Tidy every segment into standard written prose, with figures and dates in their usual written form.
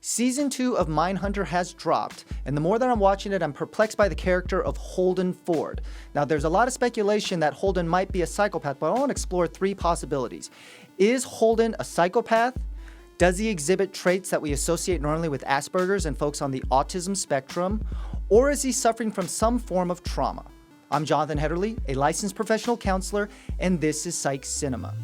Season 2 of Mindhunter has dropped, and the more that I'm watching it, I'm perplexed by the character of Holden Ford. Now, there's a lot of speculation that Holden might be a psychopath, but I want to explore three possibilities. Is Holden a psychopath? Does he exhibit traits that we associate normally with Asperger's and folks on the autism spectrum? Or is he suffering from some form of trauma? I'm Jonathan Hetterly, a licensed professional counselor, and this is Psych Cinema.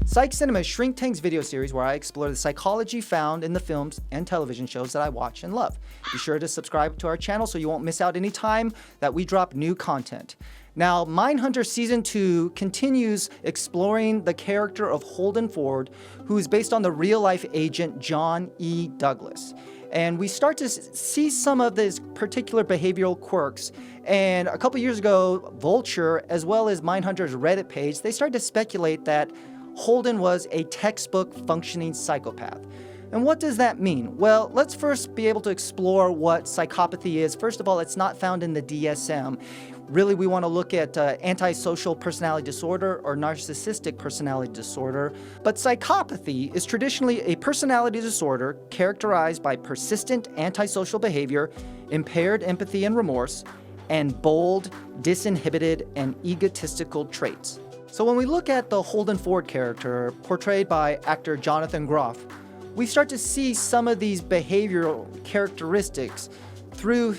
Psych Cinema is Shrink Tank's video series where I explore the psychology found in the films and television shows that I watch and love. Be sure to subscribe to our channel so you won't miss out any time that we drop new content. Now, Mindhunter Season 2 continues exploring the character of Holden Ford, who is based on the real-life agent John E. Douglas. And we start to see some of these particular behavioral quirks. And a couple years ago, Vulture, as well as Mindhunter's Reddit page, they started to speculate that Holden was a textbook functioning psychopath. And what does that mean? Well, let's first be able to explore what psychopathy is. First of all, it's not found in the DSM. Really, we want to look at antisocial personality disorder or narcissistic personality disorder. But psychopathy is traditionally a personality disorder characterized by persistent antisocial behavior, impaired empathy and remorse, and bold, disinhibited, and egotistical traits. So when we look at the Holden Ford character, portrayed by actor Jonathan Groff, we start to see some of these behavioral characteristics through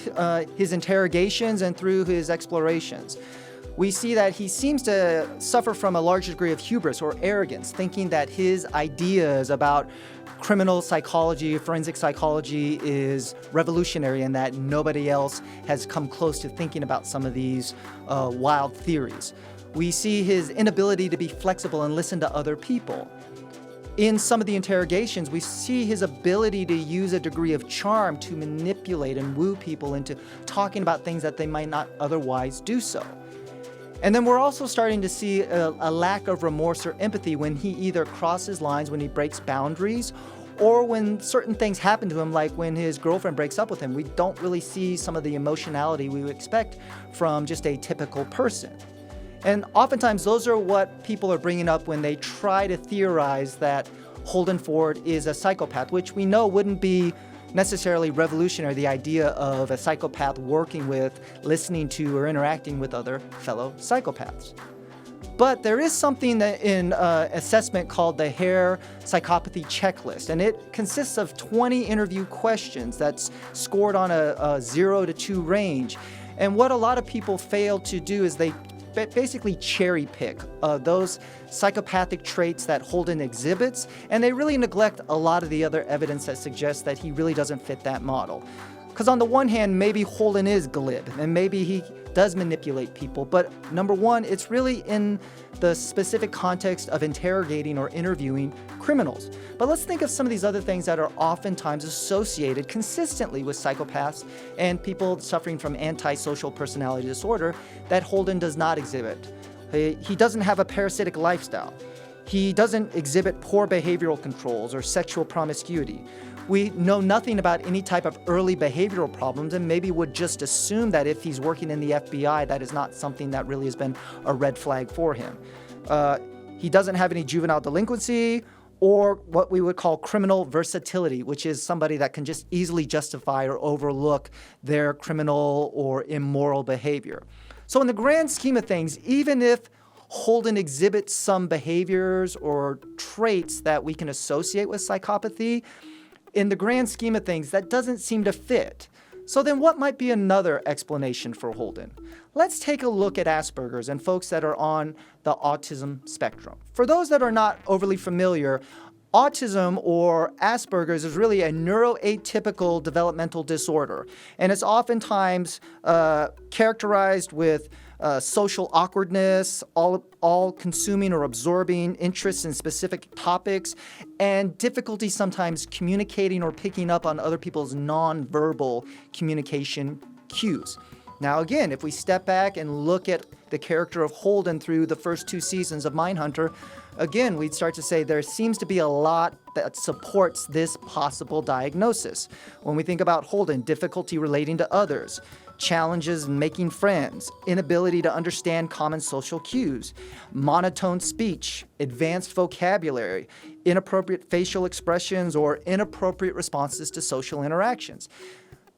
his interrogations and through his explorations. We see that he seems to suffer from a large degree of hubris or arrogance, thinking that his ideas about criminal psychology, forensic psychology is revolutionary and that nobody else has come close to thinking about some of these wild theories. We see his inability to be flexible and listen to other people. In some of the interrogations, we see his ability to use a degree of charm to manipulate and woo people into talking about things that they might not otherwise do so. And then we're also starting to see a lack of remorse or empathy when he either crosses lines, when he breaks boundaries, or when certain things happen to him, like when his girlfriend breaks up with him. We don't really see some of the emotionality we would expect from just a typical person. And oftentimes those are what people are bringing up when they try to theorize that Holden Ford is a psychopath, which we know wouldn't be necessarily revolutionary, the idea of a psychopath working with, listening to, or interacting with other fellow psychopaths. But there is something that in assessment called the Hare Psychopathy Checklist, and it consists of 20 interview questions that's scored on a 0 to 2 range. And what a lot of people fail to do is they basically cherry pick those psychopathic traits that Holden exhibits, and they really neglect a lot of the other evidence that suggests that he really doesn't fit that model. Because on the one hand, maybe Holden is glib, and maybe he does manipulate people, but number one, it's really in the specific context of interrogating or interviewing criminals. But let's think of some of these other things that are oftentimes associated consistently with psychopaths and people suffering from antisocial personality disorder that Holden does not exhibit. He doesn't have a parasitic lifestyle. He doesn't exhibit poor behavioral controls or sexual promiscuity. We know nothing about any type of early behavioral problems and maybe would just assume that if he's working in the FBI, that is not something that really has been a red flag for him. He doesn't have any juvenile delinquency or what we would call criminal versatility, which is somebody that can just easily justify or overlook their criminal or immoral behavior. So in the grand scheme of things, even if Holden exhibits some behaviors or traits that we can associate with psychopathy, in the grand scheme of things, that doesn't seem to fit. So then what might be another explanation for Holden? Let's take a look at Asperger's and folks that are on the autism spectrum. For those that are not overly familiar, autism or Asperger's is really a neuroatypical developmental disorder, and it's oftentimes characterized with social awkwardness, all-consuming or absorbing interests in specific topics, and difficulty sometimes communicating or picking up on other people's nonverbal communication cues. Now again, if we step back and look at the character of Holden through the first 2 seasons of Mindhunter, again, we'd start to say there seems to be a lot that supports this possible diagnosis. When we think about Holden, difficulty relating to others, challenges in making friends, inability to understand common social cues, monotone speech, advanced vocabulary, inappropriate facial expressions, or inappropriate responses to social interactions.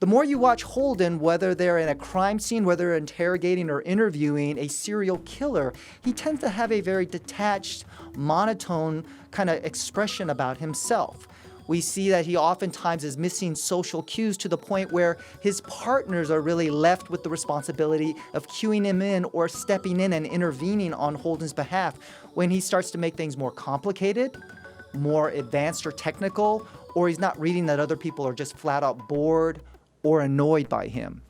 The more you watch Holden, whether they're in a crime scene, whether they're interrogating or interviewing a serial killer, he tends to have a very detached, monotone kind of expression about himself. We see that he oftentimes is missing social cues to the point where his partners are really left with the responsibility of cueing him in or stepping in and intervening on Holden's behalf when he starts to make things more complicated, more advanced or technical, or he's not reading that other people are just flat out bored or annoyed by him.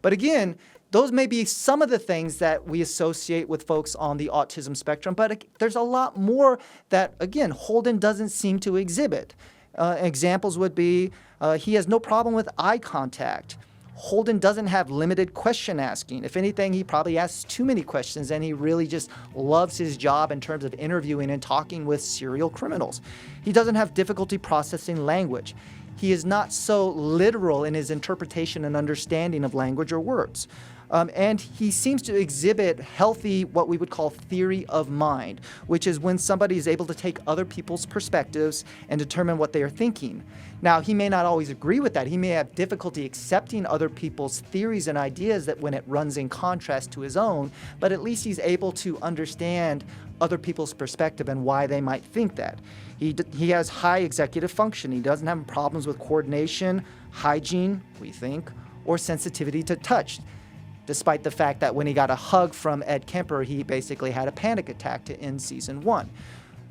But again, those may be some of the things that we associate with folks on the autism spectrum, but there's a lot more that, again, Holden doesn't seem to exhibit. Examples would be he has no problem with eye contact. Holden doesn't have limited question asking. If anything, he probably asks too many questions, and he really just loves his job in terms of interviewing and talking with serial criminals. He doesn't have difficulty processing language. He is not so literal in his interpretation and understanding of language or words. And he seems to exhibit healthy, what we would call theory of mind, which is when somebody is able to take other people's perspectives and determine what they are thinking. Now, he may not always agree with that. He may have difficulty accepting other people's theories and ideas that when it runs in contrast to his own, but at least he's able to understand other people's perspective and why they might think that. He has high executive function. He doesn't have problems with coordination, hygiene, we think, or sensitivity to touch, despite the fact that when he got a hug from Ed Kemper, he basically had a panic attack to end season 1.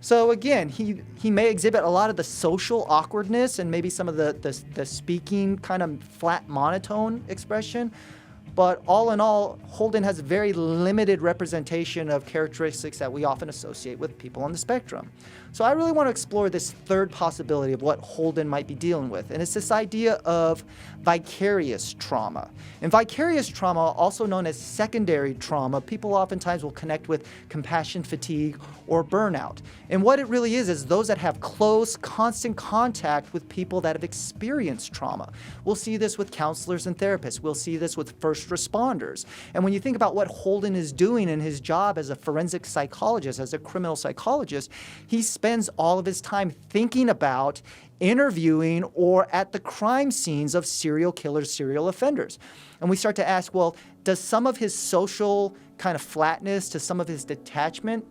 So again, he may exhibit a lot of the social awkwardness and maybe some of the speaking kind of flat monotone expression, but all in all, Holden has very limited representation of characteristics that we often associate with people on the spectrum. So I really want to explore this third possibility of what Holden might be dealing with, and it's this idea of vicarious trauma. And vicarious trauma, also known as secondary trauma, people oftentimes will connect with compassion fatigue or burnout. And what it really is those that have close, constant contact with people that have experienced trauma. We'll see this with counselors and therapists. We'll see this with first responders. And when you think about what Holden is doing in his job as a forensic psychologist, as a criminal psychologist, he spends all of his time thinking about interviewing or at the crime scenes of serial killers, serial offenders. And we start to ask, well, does some of his social kind of flatness, to some of his detachment,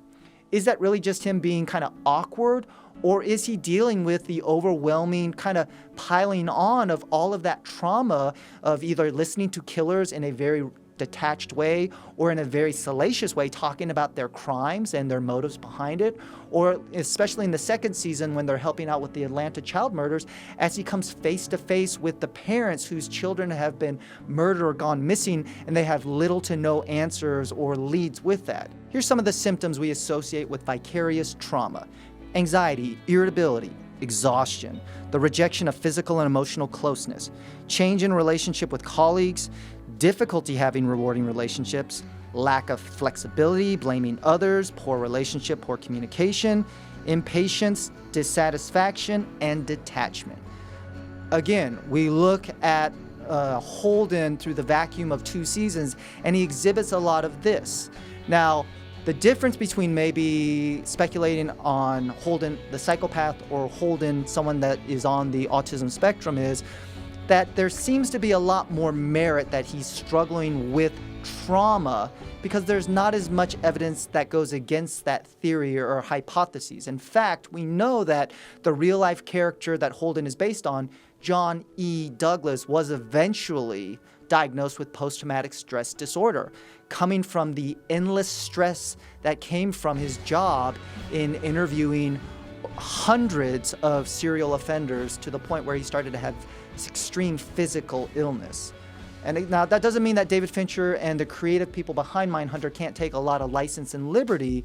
is that really just him being kind of awkward? Or is he dealing with the overwhelming kind of piling on of all of that trauma of either listening to killers in a very detached way or in a very salacious way, talking about their crimes and their motives behind it, or especially in the second season when they're helping out with the Atlanta child murders, as he comes face to face with the parents whose children have been murdered or gone missing, and they have little to no answers or leads with that. Here's some of the symptoms we associate with vicarious trauma: anxiety, irritability, exhaustion, the rejection of physical and emotional closeness, change in relationship with colleagues, difficulty having rewarding relationships, lack of flexibility, blaming others, poor relationship, poor communication, impatience, dissatisfaction, and detachment. Again, we look at Holden through the vacuum of 2 seasons, and he exhibits a lot of this. Now, the difference between maybe speculating on Holden, the psychopath, or Holden, someone that is on the autism spectrum, is that there seems to be a lot more merit that he's struggling with trauma because there's not as much evidence that goes against that theory or hypotheses. In fact, we know that the real-life character that Holden is based on, John E. Douglas, was eventually diagnosed with post-traumatic stress disorder, coming from the endless stress that came from his job in interviewing hundreds of serial offenders to the point where he started to have extreme physical illness. And now that doesn't mean that David Fincher and the creative people behind Mindhunter can't take a lot of license and liberty,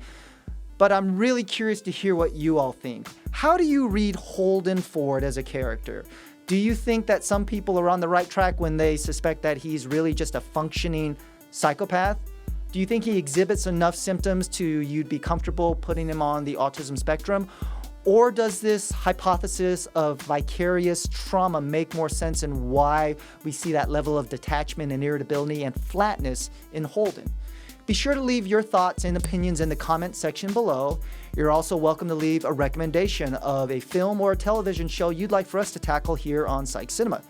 but I'm really curious to hear what you all think. How do you read Holden Ford as a character? Do you think that some people are on the right track when they suspect that he's really just a functioning psychopath? Do you think he exhibits enough symptoms to you'd be comfortable putting him on the autism spectrum? Or does this hypothesis of vicarious trauma make more sense in why we see that level of detachment and irritability and flatness in Holden? Be sure to leave your thoughts and opinions in the comment section below. You're also welcome to leave a recommendation of a film or a television show you'd like for us to tackle here on Psych Cinema.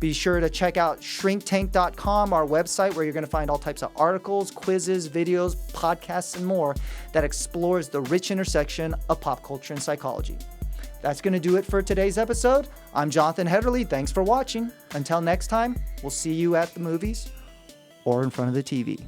Be sure to check out shrinktank.com, our website, where you're going to find all types of articles, quizzes, videos, podcasts, and more that explores the rich intersection of pop culture and psychology. That's going to do it for today's episode. I'm Jonathan Hetterly. Thanks for watching. Until next time, we'll see you at the movies or in front of the TV.